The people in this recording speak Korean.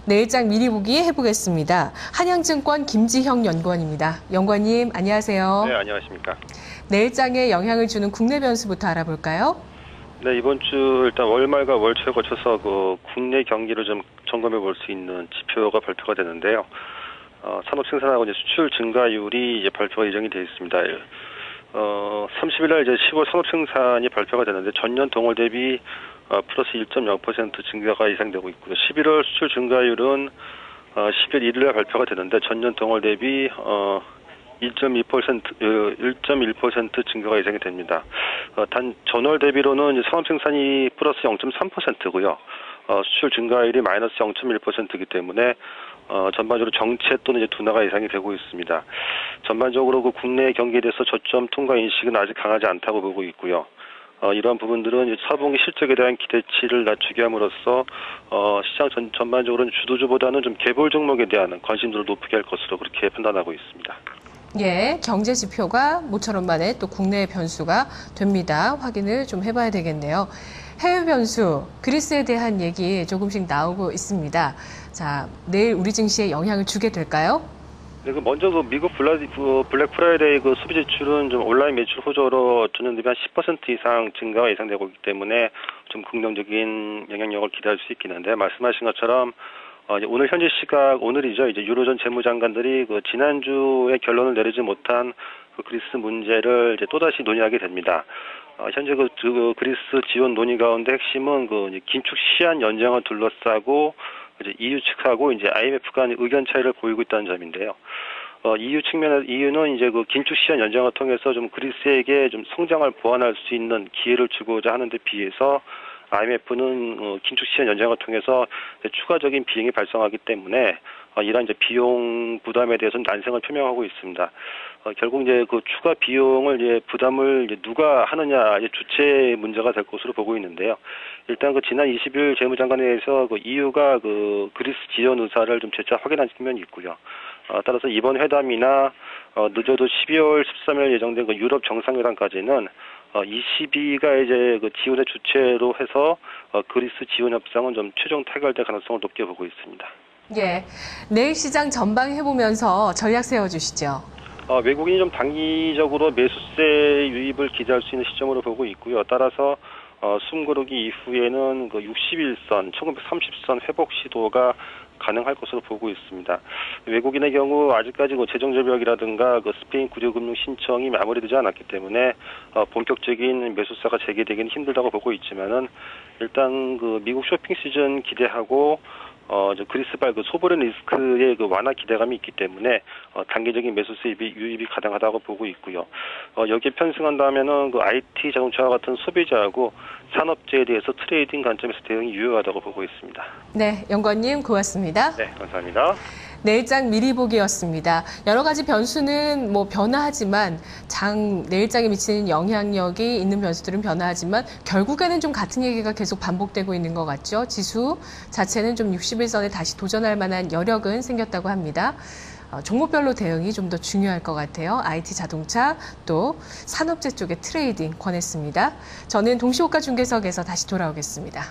내일장 미리 보기 해보겠습니다. 한양증권 김지형 연구원입니다. 연구원님 안녕하세요. 네, 안녕하십니까. 내일장에 영향을 주는 국내 변수부터 알아볼까요? 네, 이번 주 일단 월말과 월초에 거쳐서 국내 경기를 좀 점검해 볼 수 있는 지표가 발표가 되는데요. 산업 생산하고 이제 수출 증가율이 이제 발표가 예정이 되어 있습니다. 30일 날 이제 10월 산업 생산이 발표가 되는데 전년 동월 대비 플러스 1.0% 증가가 예상되고 있고요. 11월 수출 증가율은 10일 1일 날 발표가 되는데 전년 동월 대비 1.1% 증가가 예상이 됩니다. 단 전월 대비로는 이제 산업 생산이 플러스 0.3%고요. 수출 증가율이 마이너스 0.1%이기 때문에 전반적으로 정체 또는 이제 둔화가 예상이 되고 있습니다. 전반적으로 국내 경기에 대해서 저점 통과 인식은 아직 강하지 않다고 보고 있고요. 이러한 부분들은 4분기 실적에 대한 기대치를 낮추게 함으로써 시장 전반적으로는 주도주보다는 좀 개별 종목에 대한 관심도를 높게 할 것으로 그렇게 판단하고 있습니다. 예, 경제 지표가 모처럼 만에 또 국내 변수가 됩니다. 확인을 좀 해봐야 되겠네요. 해외 변수, 그리스에 대한 얘기 조금씩 나오고 있습니다. 자, 내일 우리 증시에 영향을 주게 될까요? 네, 먼저 미국 블랙 프라이데이 소비 지출은 좀 온라인 매출 호조로 전년 대비 한 10% 이상 증가가 예상되고 있기 때문에 좀 긍정적인 영향력을 기대할 수 있긴 한데, 말씀하신 것처럼 오늘 현재 시각 오늘이죠. 이제 유로존 재무장관들이 지난주에 결론을 내리지 못한 그리스 문제를 이제 또다시 논의하게 됩니다. 현재 그리스 지원 논의 가운데 핵심은 긴축 시한 연장을 둘러싸고 이제 EU 측하고 이제 IMF 간 의견 차이를 보이고 있다는 점인데요. EU는 이제 긴축 시한 연장을 통해서 좀 그리스에게 좀 성장을 보완할 수 있는 기회를 주고자 하는데 비해서 IMF는 긴축 시한 연장을 통해서 추가적인 비용이 발생하기 때문에 이러한 이제 비용 부담에 대해서는 난색을 표명하고 있습니다. 결국 이제 추가 비용을 부담을 누가 하느냐 주체 문제가 될 것으로 보고 있는데요. 일단 지난 20일 재무장관회에서 EU가 그리스 지원 의사를 좀 재차 확인한 측면이 있고요. 따라서 이번 회담이나 늦어도 12월 13일 예정된 유럽 정상회담까지는 ECB가 이제 지원의 주체로 해서 그리스 지원 협상은 좀 최종 타결될 가능성을 높게 보고 있습니다. 예, 내일 시장 전망해보면서 전략 세워주시죠. 외국인이 좀 단기적으로 매수세 유입을 기대할 수 있는 시점으로 보고 있고요. 따라서 숨고르기 이후에는 61선, 1930선 회복 시도가 가능할 것으로 보고 있습니다. 외국인의 경우 아직까지 재정절벽이라든가 스페인 구조금융 신청이 마무리되지 않았기 때문에 본격적인 매수세가 재개되기는 힘들다고 보고 있지만은 일단 미국 쇼핑 시즌 기대하고 그리스발 소버린 리스크의 완화 기대감이 있기 때문에 단기적인 매수세 유입이 가능하다고 보고 있고요. 여기에 편승한다면은 IT 자동차와 같은 소비자하고 산업재에 대해서 트레이딩 관점에서 대응이 유효하다고 보고 있습니다. 네, 연구원님 고맙습니다. 네, 감사합니다. 내일장 미리 보기였습니다. 여러 가지 변수는 변화하지만 내일장에 미치는 영향력이 있는 변수들은 변화하지만 결국에는 좀 같은 얘기가 계속 반복되고 있는 것 같죠. 지수 자체는 좀 60일선에 다시 도전할 만한 여력은 생겼다고 합니다. 종목별로 대응이 좀 더 중요할 것 같아요. IT 자동차 또 산업재 쪽의 트레이딩 권했습니다. 저는 동시호가 중계석에서 다시 돌아오겠습니다.